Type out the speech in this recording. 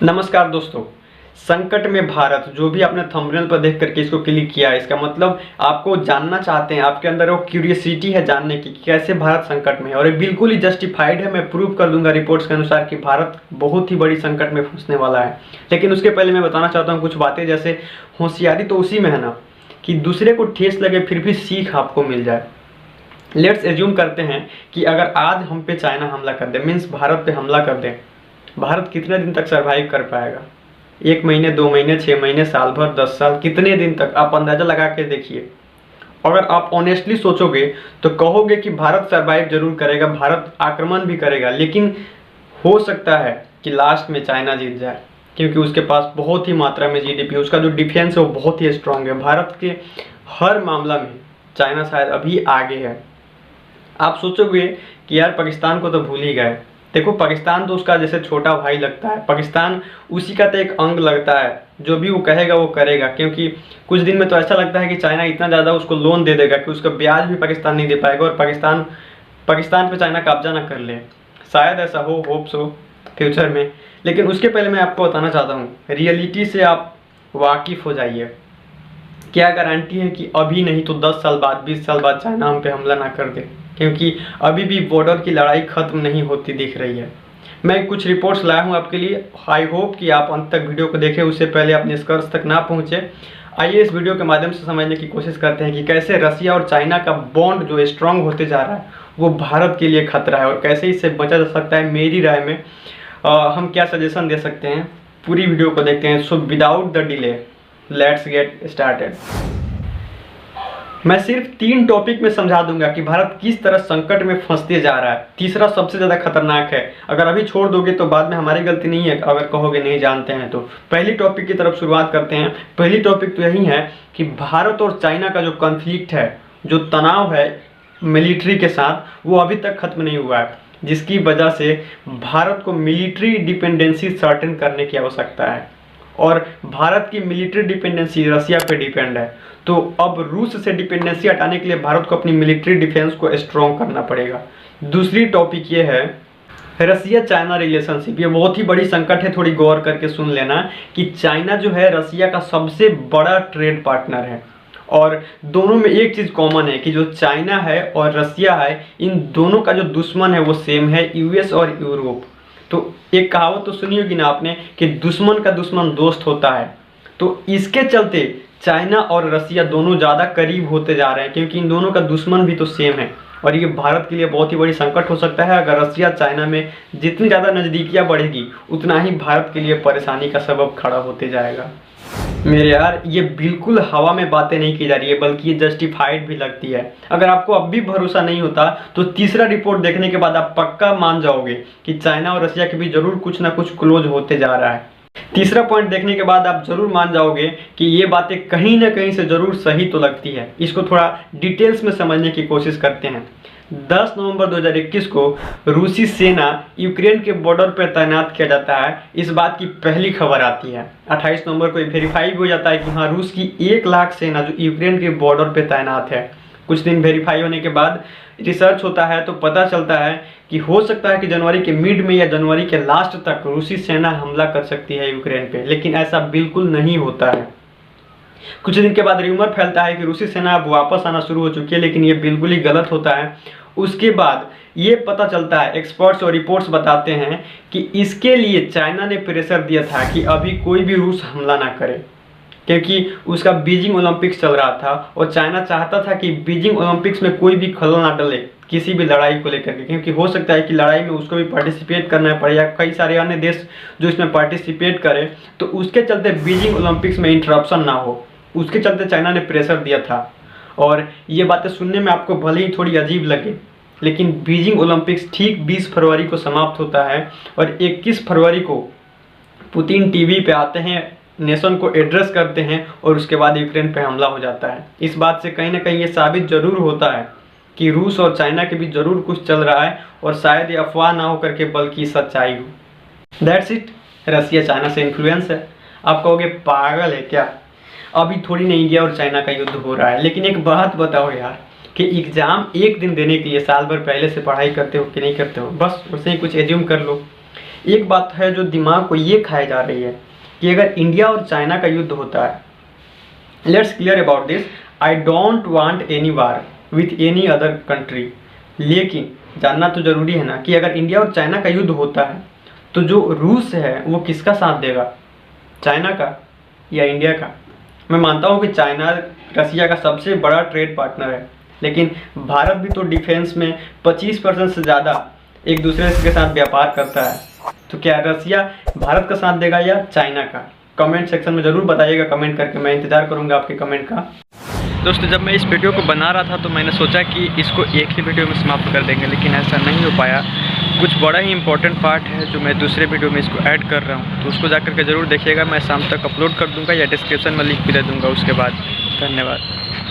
नमस्कार दोस्तों। संकट में भारत, जो भी आपने थंबनेल पर देख करके इसको क्लिक किया है, इसका मतलब आपको जानना चाहते हैं, आपके अंदर वो क्यूरियोसिटी है जानने की कि कैसे भारत संकट में है। और ये बिल्कुल ही जस्टिफाइड है। मैं प्रूव कर दूंगा रिपोर्ट्स के अनुसार कि भारत बहुत ही बड़ी संकट में फंसने वाला है। लेकिन उसके पहले मैं बताना चाहता हूँ कुछ बातें, जैसे होशियारी तो उसी में है ना कि दूसरे को ठेस लगे फिर भी सीख आपको मिल जाए। लेट्स एज्यूम करते हैं कि अगर आज हम पे चाइना हमला कर दे, मीन्स भारत पे हमला कर दे, भारत कितने दिन तक सरवाइव कर पाएगा? 1 महीने, 2 महीने, 6 महीने, साल भर, 10 साल, कितने दिन तक? आप अंदाजा लगा के देखिए। अगर आप ऑनेस्टली सोचोगे तो कहोगे कि भारत सरवाइव जरूर करेगा, भारत आक्रमण भी करेगा, लेकिन हो सकता है कि लास्ट में चाइना जीत जाए, क्योंकि उसके पास बहुत ही मात्रा में जीडीपी, उसका जो डिफेंस है वो बहुत ही स्ट्रांग है। भारत के हर मामला में चाइना शायद अभी आगे है। आप सोचोगे कि यार पाकिस्तान को तो भूल ही गए। देखो, पाकिस्तान तो उसका जैसे छोटा भाई लगता है, पाकिस्तान उसी का तो एक अंग लगता है। जो भी वो कहेगा वो करेगा, क्योंकि कुछ दिन में तो ऐसा लगता है कि चाइना इतना ज़्यादा उसको लोन दे देगा कि उसका ब्याज भी पाकिस्तान नहीं दे पाएगा और पाकिस्तान पे चाइना कब्जा ना कर ले। शायद ऐसा हो, होप्स हो फ्यूचर में। लेकिन उसके पहले मैं आपको बताना चाहता हूँ, रियलिटी से आप वाकिफ़ हो जाइए। क्या गारंटी है कि अभी नहीं तो 10 साल बाद, 20 साल बाद चाइना हम पे हमला ना कर दे? क्योंकि अभी भी बॉर्डर की लड़ाई खत्म नहीं होती दिख रही है। मैं कुछ रिपोर्ट्स लाया हूँ आपके लिए। आई होप कि आप अंत तक वीडियो को देखें, उससे पहले आप निष्कर्ष तक ना पहुँचे। आइए इस वीडियो के माध्यम से समझने की कोशिश करते हैं कि कैसे रसिया और चाइना का बॉन्ड जो स्ट्रांग होते जा रहा है वो भारत के लिए खतरा है, और कैसे इससे बचा जा सकता है। मेरी राय में हम क्या सजेशन दे सकते हैं, पूरी वीडियो को देखते हैं। So without the delay let's get started. मैं सिर्फ 3 टॉपिक में समझा दूंगा कि भारत किस तरह संकट में फंसते जा रहा है। तीसरा सबसे ज़्यादा खतरनाक है। अगर अभी छोड़ दोगे तो बाद में हमारी गलती नहीं है अगर कहोगे नहीं जानते हैं तो। पहली टॉपिक की तरफ शुरुआत करते हैं। पहली टॉपिक तो यही है कि भारत और चाइना का जो कॉन्फ्लिक्ट है, जो तनाव है मिलिट्री के साथ, वो अभी तक खत्म नहीं हुआ है, जिसकी वजह से भारत को मिलिट्री डिपेंडेंसी सर्टेन करने की आवश्यकता है। और भारत की मिलिट्री डिपेंडेंसी रसिया पे डिपेंड है, तो अब रूस से डिपेंडेंसी हटाने के लिए भारत को अपनी मिलिट्री डिफेंस को स्ट्रॉन्ग करना पड़ेगा। दूसरी टॉपिक ये है रसिया चाइना रिलेशनशिप। ये बहुत ही बड़ी संकट है, थोड़ी गौर करके सुन लेना कि चाइना जो है रसिया का सबसे बड़ा ट्रेड पार्टनर है, और दोनों में एक चीज़ कॉमन है कि जो चाइना है और रसिया है, इन दोनों का जो दुश्मन है वो सेम है, यूएस और यूरोप। तो एक कहावत तो सुनी होगी ना आपने कि दुश्मन का दुश्मन दोस्त होता है। तो इसके चलते चाइना और रसिया दोनों ज़्यादा करीब होते जा रहे हैं, क्योंकि इन दोनों का दुश्मन भी तो सेम है। और ये भारत के लिए बहुत ही बड़ी संकट हो सकता है। अगर रसिया चाइना में जितनी ज़्यादा नज़दीकियाँ बढ़ेगी, उतना ही भारत के लिए परेशानी का सबब खड़ा होते जाएगा। मेरे यार, ये बिल्कुल हवा में बातें नहीं की जा रही है, बल्कि ये जस्टिफाइड भी लगती है। अगर आपको अब भी भरोसा नहीं होता तो तीसरा रिपोर्ट देखने के बाद आप पक्का मान जाओगे कि चाइना और रसिया के बीच जरूर कुछ ना कुछ क्लोज होते जा रहा है। तीसरा पॉइंट देखने के बाद आप जरूर मान जाओगे कि ये बातें कहीं ना कहीं से जरूर सही तो लगती है। इसको थोड़ा डिटेल्स में समझने की कोशिश करते हैं। 10 नवंबर 2021 को रूसी सेना यूक्रेन के बॉर्डर पर तैनात किया जाता है, इस बात की पहली खबर आती है। 28 नवंबर को वेरीफाई भी हो जाता है कि हाँ, रूस की 1 लाख सेना जो यूक्रेन के बॉर्डर पर तैनात है। कुछ दिन वेरीफाई होने के बाद रिसर्च होता है तो पता चलता है कि हो सकता है कि जनवरी के मिड में या जनवरी के लास्ट तक रूसी सेना हमला कर सकती है यूक्रेन पे, लेकिन ऐसा बिल्कुल नहीं होता है। कुछ दिन के बाद र्यूमर फैलता है कि रूसी सेना अब वापस आना शुरू हो चुकी है, लेकिन ये बिल्कुल ही गलत होता है। उसके बाद ये पता चलता है, एक्सपर्ट्स और रिपोर्ट्स बताते हैं कि इसके लिए चाइना ने प्रेशर दिया था कि अभी कोई भी रूस हमला ना करे, क्योंकि उसका बीजिंग ओलंपिक्स चल रहा था और चाइना चाहता था कि बीजिंग ओलंपिक्स में कोई भी खलल ना डले किसी भी लड़ाई को लेकर के, क्योंकि हो सकता है कि लड़ाई में उसको भी पार्टिसिपेट करना पड़े या कई सारे अन्य देश जो इसमें पार्टिसिपेट करें, तो उसके चलते बीजिंग ओलंपिक्स में इंटरप्शन ना हो। उसके चलते चाइना ने प्रेशर दिया था। और ये बातें सुनने में आपको भले ही थोड़ी अजीब लगे, लेकिन बीजिंग ओलंपिक्स ठीक 20 फरवरी को समाप्त होता है और 21 फरवरी को पुतिन टीवी पे आते हैं, नेशन को एड्रेस करते हैं और उसके बाद यूक्रेन पे हमला हो जाता है। इस बात से कहीं ना कहीं ये साबित जरूर होता है कि रूस और चाइना के बीच जरूर कुछ चल रहा है, और शायद ये अफवाह ना होकर के बल्कि सच्चाई हो। That's it. रसिया चाइना से इन्फ्लुएंस है। आप कहोगे पागल है क्या, अभी थोड़ी नहीं इंडिया और चाइना का युद्ध हो रहा है। लेकिन एक बात बताओ यार कि एग्जाम एक दिन देने के लिए साल भर पहले से पढ़ाई करते हो कि नहीं करते हो? बस उसे ही कुछ एज्यूम कर लो एक बात है जो दिमाग को ये खाए जा रही है कि अगर इंडिया और चाइना का युद्ध होता है, let's clear about this, I don't want any war with any other country, लेकिन जानना तो जरूरी है ना कि अगर इंडिया और चाइना का युद्ध होता है तो जो रूस है वो किसका साथ देगा, चाइना का या इंडिया का। मैं मानता हूँ कि चाइना रसिया का सबसे बड़ा ट्रेड पार्टनर है, लेकिन भारत भी तो डिफेंस में 25% से ज़्यादा एक दूसरे के साथ व्यापार करता है। तो क्या रसिया भारत का साथ देगा या चाइना का? कमेंट सेक्शन में ज़रूर बताइएगा कमेंट करके, मैं इंतज़ार करूँगा आपके कमेंट का। दोस्तों, जब मैं इस वीडियो को बना रहा था तो मैंने सोचा कि इसको एक ही वीडियो में समाप्त कर देंगे, लेकिन ऐसा नहीं हो पाया। कुछ बड़ा ही इंपॉर्टेंट पार्ट है जो मैं दूसरे वीडियो में इसको ऐड कर रहा हूँ, तो उसको जाकर के ज़रूर देखिएगा। मैं शाम तक अपलोड कर दूँगा या डिस्क्रिप्शन में लिंक भी दे दूँगा उसके बाद। धन्यवाद।